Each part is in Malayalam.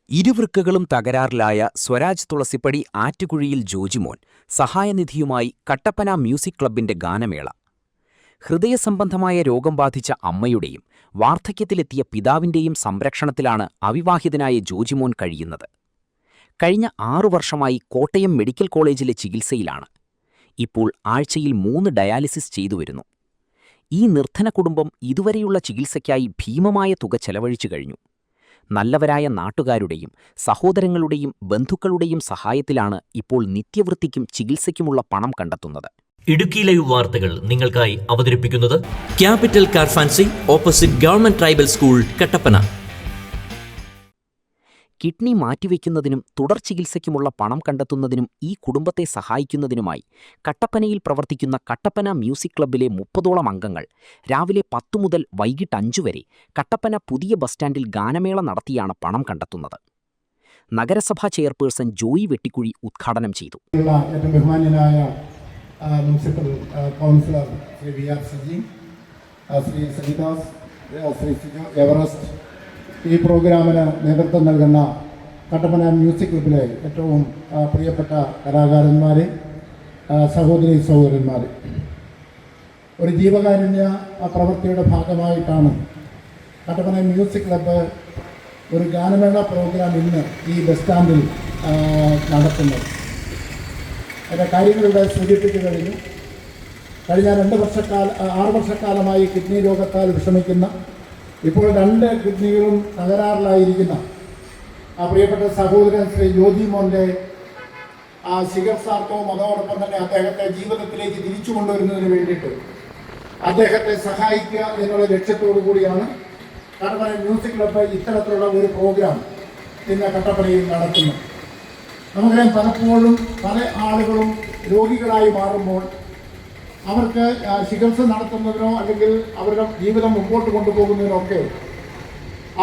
ഇരുവൃക്കകളും തകരാറിലായ സ്വരാജ് തുളസിപ്പടി ആറ്റുകുഴിയിൽ ജോജിമോൻ സഹായനിധിയുമായി കട്ടപ്പന മ്യൂസിക് ക്ലബ്ബിന്റെ ഗാനമേള. ഹൃദയസംബന്ധമായ രോഗം ബാധിച്ച അമ്മയുടെയും വാർദ്ധക്യത്തിലെത്തിയ പിതാവിന്റെയും സംരക്ഷണത്തിലാണ് അവിവാഹിതനായ ജോജിമോൻ കഴിയുന്നത്. കഴിഞ്ഞ 6 വർഷമായി കോട്ടയം മെഡിക്കൽ കോളേജിലെ ചികിത്സയിലാണ്. ഇപ്പോൾ ആഴ്ചയിൽ 3 ഡയാലിസിസ് ചെയ്തുവരുന്നു. ഈ നിർധന കുടുംബം ഇതുവരെയുള്ള ചികിത്സയ്ക്കായി ഭീമമായ തുക ചെലവഴിച്ചു കഴിഞ്ഞു. നല്ലവരായ നാട്ടുകാരുടെയും സഹോദരങ്ങളുടെയും ബന്ധുക്കളുടെയും സഹായത്തിലാണ് ഇപ്പോൾ നിത്യവൃത്തിക്കും ചികിത്സയ്ക്കുമുള്ള പണം കണ്ടെത്തുന്നത്. ഇടുക്കി ലൈവ് വാർത്തകൾ നിങ്ങൾക്കായി അവതരിപ്പിക്കുന്നത് capital car fancy opposite government tribal school, Kattappana. Kidney മാറ്റിവെക്കുന്നതിനും തുടർ ചികിത്സയ്ക്കുമുള്ള പണം കണ്ടെത്തുന്നതിനും ഈ കുടുംബത്തെ സഹായിക്കുന്നതിനുമായി കട്ടപ്പനയിൽ പ്രവർത്തിക്കുന്ന കട്ടപ്പന മ്യൂസിക് ക്ലബ്ബിലെ 30ഓളം അംഗങ്ങൾ രാവിലെ 10 മുതൽ വൈകിട്ട് 5 വരെ കട്ടപ്പന പുതിയ ബസ് സ്റ്റാൻഡിൽ ഗാനമേള നടത്തിയാണ് പണം കണ്ടെത്തുന്നത്. നഗരസഭാ ചെയർപേഴ്സൺ ജോയി വെട്ടിക്കുഴി ഉദ്ഘാടനം ചെയ്തു. Municipal councillor Shri VR. Saji, Shri Sajidas, Shri Sijo Everest, ഈ പ്രോഗ്രാമിന് നേതൃത്വം നൽകുന്ന കട്ടപ്പന മ്യൂസിക് ക്ലബ്ബിലെ ഏറ്റവും പ്രിയപ്പെട്ട കലാകാരന്മാരെ, സഹോദരന്മാരെ, ഒരു ജീവകാരുണ്യ പ്രവൃത്തിയുടെ ഭാഗമായിട്ടാണ് കട്ടപ്പന മ്യൂസിക് ക്ലബ്ബ് ഒരു ഗാനമേള പ്രോഗ്രാം ഇന്ന് ഈ ബസ് സ്റ്റാൻഡിൽ നടത്തുന്നത്. അതിൻ്റെ കാര്യങ്ങളിവിടെ സൂചിപ്പിച്ചു കഴിഞ്ഞു. കഴിഞ്ഞ 6 വർഷക്കാലമായി കിഡ്നി രോഗത്താൽ വിഷമിക്കുന്ന, ഇപ്പോൾ 2 കിഡ്നികളും തകരാറിലായിരിക്കുന്ന പ്രിയപ്പെട്ട സഹോദരൻ ശ്രീ ജോജിമോൻ്റെ ചികിത്സാർത്ഥവും അതോടൊപ്പം തന്നെ അദ്ദേഹത്തെ ജീവിതത്തിലേക്ക് തിരിച്ചു കൊണ്ടുവരുന്നതിന് വേണ്ടിയിട്ട് അദ്ദേഹത്തെ സഹായിക്കുക എന്നുള്ള ലക്ഷ്യത്തോടു കൂടിയാണ് കട്ടപ്പന മ്യൂസിക് ക്ലബ്ബ് ഇത്തരത്തിലുള്ള ഒരു പ്രോഗ്രാം ഇന്ന് കട്ടപ്പനയിൽ നടത്തുന്നത്. നമുക്കറിയാം, പലപ്പോഴും പല ആളുകളും രോഗികളായി മാറുമ്പോൾ അവർക്ക് ചികിത്സ നടത്തുന്നതിനോ അല്ലെങ്കിൽ അവരുടെ ജീവിതം മുമ്പോട്ട് കൊണ്ടുപോകുന്നതിനോ ഒക്കെ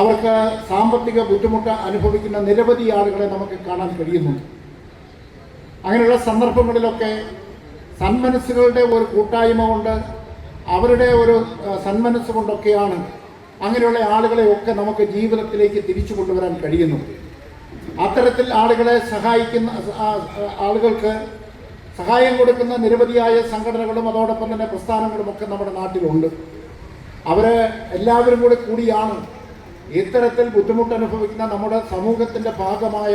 അവർക്ക് സാമ്പത്തിക ബുദ്ധിമുട്ട് അനുഭവിക്കുന്ന നിരവധി ആളുകളെ നമുക്ക് കാണാൻ കഴിയുന്നു. അങ്ങനെയുള്ള സന്ദർഭങ്ങളിലൊക്കെ സന്മനസ്സുകളുടെ ഒരു കൂട്ടായ്മ കൊണ്ട്, അവരുടെ ഒരു സന്മനസ്സ് കൊണ്ടൊക്കെയാണ് അങ്ങനെയുള്ള ആളുകളെയൊക്കെ നമുക്ക് ജീവിതത്തിലേക്ക് തിരിച്ചു കൊണ്ടുവരാൻ കഴിയുന്നു. അത്തരത്തിൽ ആളുകളെ സഹായിക്കുന്ന ആളുകൾക്ക് സഹായം കൊടുക്കുന്ന നിരവധിയായ സംഘടനകളും അതോടൊപ്പം തന്നെ പ്രസ്ഥാനങ്ങളുമൊക്കെ നമ്മുടെ നാട്ടിലുണ്ട്. അവർ എല്ലാവരും കൂടിയാണ് ഇത്തരത്തിൽ ബുദ്ധിമുട്ടനുഭവിക്കുന്ന നമ്മുടെ സമൂഹത്തിൻ്റെ ഭാഗമായ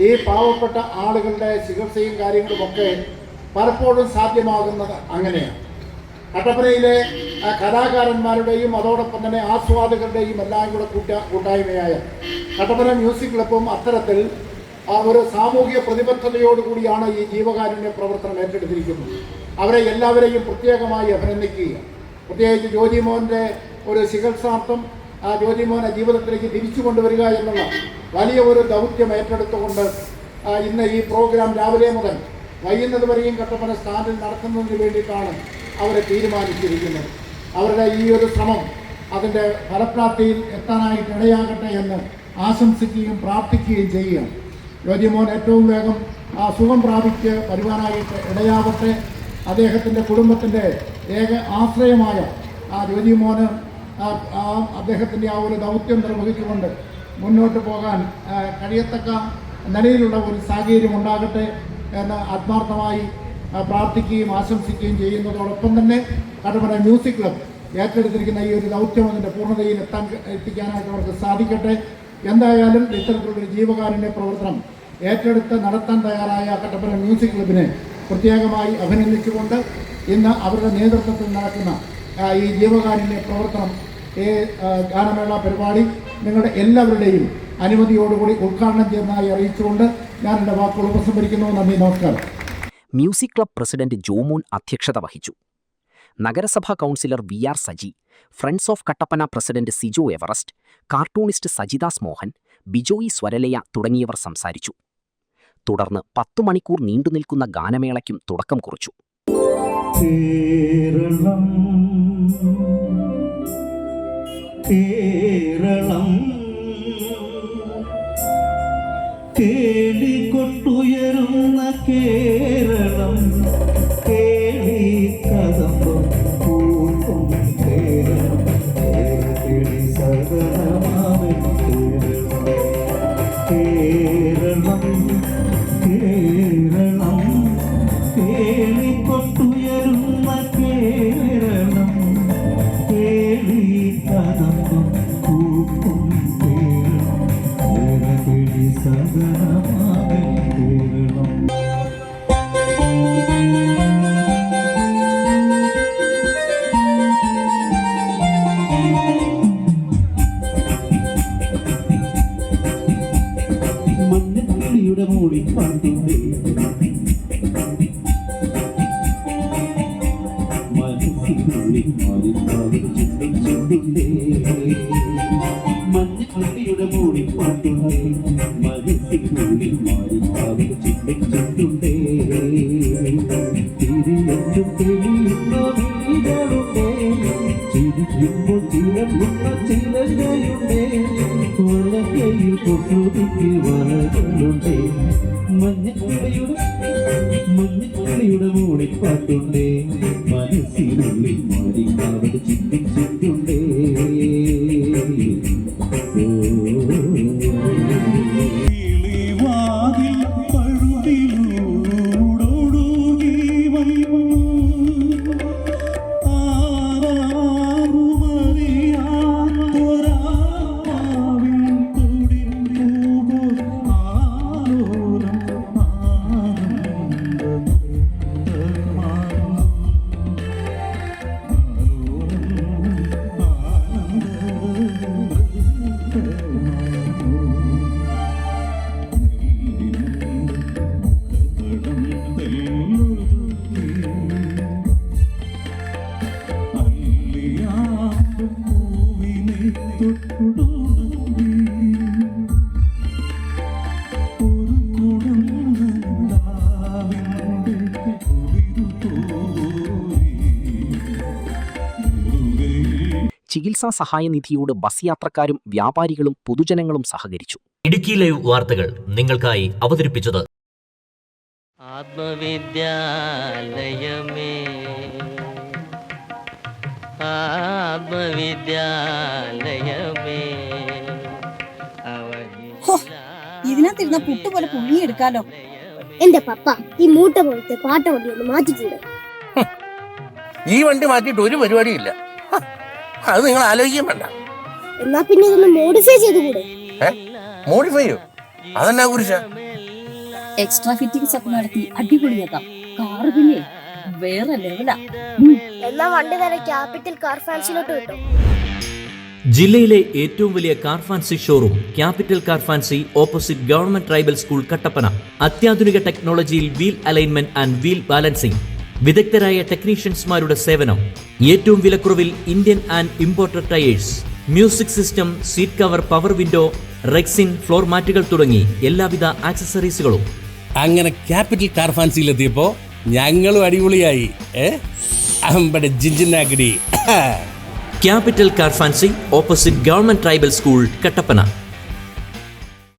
ഈ പാവപ്പെട്ട ആളുകളുടെ ചികിത്സയും കാര്യങ്ങളുമൊക്കെ പലപ്പോഴും സാധ്യമാകുന്നത് അങ്ങനെയാണ്. കട്ടപ്പനയിലെ കലാകാരന്മാരുടെയും അതോടൊപ്പം തന്നെ ആസ്വാദകരുടെയും എല്ലാം കൂടെ കൂട്ടായ്മയായ കട്ടപ്പന മ്യൂസിക് ക്ലബ്ബും അത്തരത്തിൽ ഒരു സാമൂഹിക പ്രതിബദ്ധതയോടുകൂടിയാണ് ഈ ജീവകാരുണ്യ പ്രവർത്തനം ഏറ്റെടുത്തിരിക്കുന്നത്. അവരെ എല്ലാവരെയും പ്രത്യേകമായി അഭിനന്ദിക്കുക. പ്രത്യേകിച്ച് ജോജിമോൻ്റെ ഒരു ചികിത്സാർത്ഥം ജോജിമോനെ ജീവിതത്തിലേക്ക് തിരിച്ചു കൊണ്ടുവരിക എന്നുള്ള വലിയ ഒരു ദൗത്യം ഏറ്റെടുത്തുകൊണ്ട് ഇന്ന് ഈ പ്രോഗ്രാം രാവിലെ മുതൽ വൈകുന്നത് വരെയും കട്ടപ്പന സ്റ്റാൻഡിൽ നടത്തുന്നതിന് വേണ്ടിയിട്ടാണ് അവരെ തീരുമാനിച്ചിരിക്കുന്നത്. അവരുടെ ഈ ഒരു ശ്രമം അതിൻ്റെ ഫലപ്രാപ്തിയിൽ എത്താനായിട്ട് ഇടയാകട്ടെ എന്ന് ആശംസിക്കുകയും പ്രാർത്ഥിക്കുകയും ചെയ്യുകയാണ്. ജോജിമോൻ ഏറ്റവും വേഗം സുഖം പ്രാപിച്ച് വരുവാനായിട്ട് ഇടയാവട്ടെ. അദ്ദേഹത്തിൻ്റെ കുടുംബത്തിൻ്റെ ഏക ആശ്രയമായ ജോജിമോന് അദ്ദേഹത്തിൻ്റെ ആ ഒരു ദൗത്യം നിർവഹിച്ചുകൊണ്ട് മുന്നോട്ട് പോകാൻ കഴിയത്തക്ക നിലയിലുള്ള ഒരു സാഹചര്യം ഉണ്ടാകട്ടെ എന്ന് ആത്മാർത്ഥമായി പ്രാർത്ഥിക്കുകയും ആശംസിക്കുകയും ചെയ്യുന്നതോടൊപ്പം തന്നെ കട്ടപ്പന മ്യൂസിക് ക്ലബ്ബ് ഏറ്റെടുത്തിരിക്കുന്ന ഈ ഒരു ദൗത്യം അതിൻ്റെ പൂർണ്ണതയിൽ എത്തിക്കാനായിട്ട് അവർക്ക് സാധിക്കട്ടെ. എന്തായാലും ഇത്തരത്തിലുള്ളൊരു ജീവകാരുണ്യ പ്രവർത്തനം ഏറ്റെടുത്ത് നടത്താൻ തയ്യാറായ കട്ടപ്പന മ്യൂസിക് ക്ലബ്ബിനെ പ്രത്യേകമായി അഭിനന്ദിച്ചുകൊണ്ട് ഇന്ന് അവരുടെ നേതൃത്വത്തിൽ നടക്കുന്ന ഈ ജീവകാരുണ്യ പ്രവർത്തനം, ഈ ഗാനമേള പരിപാടി നിങ്ങളുടെ എല്ലാവരുടെയും അനുമതിയോടുകൂടി ഉദ്ഘാടനം ചെയ്യുന്നതായി അറിയിച്ചുകൊണ്ട് ഞാൻ എൻ്റെ വാക്കുകൾ ഉപസംഹരിക്കുന്നു. നന്ദി, നമസ്കാരം. മ്യൂസിക് ക്ലബ്ബ് പ്രസിഡന്റ് ജോമോൻ അധ്യക്ഷത വഹിച്ചു. നഗരസഭാ councillor VR. Saji, friends of Kattappana president Sijo Everest, cartoonist Sajidas Mohan, Bijoy Swaralaya തുടങ്ങിയവർ സംസാരിച്ചു. തുടർന്ന് 10 മണിക്കൂർ നീണ്ടുനിൽക്കുന്ന ഗാനമേളയ്ക്കും തുടക്കം കുറിച്ചു. കേരളം കേരളം കേളികൊട്ടുയരുന്ന കേരളം, കേളി കദംബം പൂക്കും കേരളം, കേളി സദനമാവൻ കേരളം. കേരളം കേളിക്കൊട്ടുയരുന്ന കേരളം കേളി കദംബം പൂക്കും കേരളം കേളി സദനമാകെ കേരളം. മഞ്ഞുള്ളിയുടെ മൂടി പാട്ടുണ്ടേ മനസ്സിനുള്ളിൽ മാറിപ്പാടും ചുണ്ടും ചുണ്ടുണ്ടേ. മഞ്ഞുള്ളിയുടെ മൂടി പാട്ടുണ്ടേ മനസ്സിനുള്ളിൽ മാറിപ്പാടും ചുണ്ടും ചുണ്ടുണ്ടേ. തിരിയെന്നും തെളിയുന്ന വീടുണ്ടേ ചിരിക്കുമ്പോൾ ചിലവുന്ന ചിലയുണ്ടേ. വലകയിൽ കൊട്ടുതിക്ക് വലകളുണ്ടേ. മഞ്ഞുള്ളിയുടെ മൂളിപ്പാട്ടുണ്ടേ മനസ്സിനുള്ളിൽ മാറിക്കാവത് ചിന്തി ചിന്തുണ്ടേ. വാതിൽ പഴുതിലൂടൊഴുകി വന്നു ചികിത്സാ സഹായനിധിയോട് ബസ് യാത്രക്കാരും വ്യാപാരികളും പൊതുജനങ്ങളും സഹകരിച്ചു. ഇടുക്കി ലൈവ് വാർത്തകൾ നിങ്ങൾക്കായി അവതരിപ്പിച്ചത് ആത്മവിദ്യാലയമേ ആത്മവിദ്യാലയമേ. ഇതിനകത്തിരുന്ന പുട്ടുപോലെ പുഴുങ്ങിയെടുക്കാലോ. എന്റെ പപ്പ ഈ മൂട്ട പോലത്തെ പാട്ട വണ്ടി ഒന്ന് മാറ്റിക്കൂടെ? ഈ വണ്ടി മാറ്റിയിട്ട് ഒരു പരിപാടിയില്ല. അത് നിങ്ങൾ ആലോചിക്കാൻ വേണ്ട. എന്നാ പിന്നെ ഇതൊന്ന് മോഡിഫൈ ചെയ്തുകൂടെ? മോഡിഫൈ ചെയ്യോ? അതെന്നാ കുറിച്ച എക്സ്ട്രാ ഫിറ്റിംഗ്സ് ഒക്കെ നടത്തി അടിപൊളിയാക്കാം. കാറ് പിന്നെ വേറെ ലെവലാ. എന്നാ വണ്ടി നേരെ ക്യാപിറ്റൽ കാർ ഫാൻസിലോട്ട് കിട്ടും. ജില്ലയിലെ ഏറ്റവും വലിയ car fancy showroom capital car fancy opposite government tribal school Kattappana. അത്യാധുനിക ടെക്നോളജിയിൽ wheel alignment and wheel balancing, വിദഗ്ധരായ ടെക്നീഷ്യൻസ്മാരുടെ സേവനം, ഏറ്റവും വിലക്കുറവിൽ Indian and imported tyres, music system, seat cover, power window, rexine, floor മാറ്റുകൾ തുടങ്ങി എല്ലാവിധ ആക്സസറീസുകളും. അങ്ങനെ ക്യാപിറ്റൽ കാർ ഫാൻസിയിലെത്തിയപ്പോ ഞങ്ങളും അടിപൊളിയായി. അമ്പടെ ജിഞ്ചിനാക്കിടി. Capital car fancy opposite government tribal school Kattappana.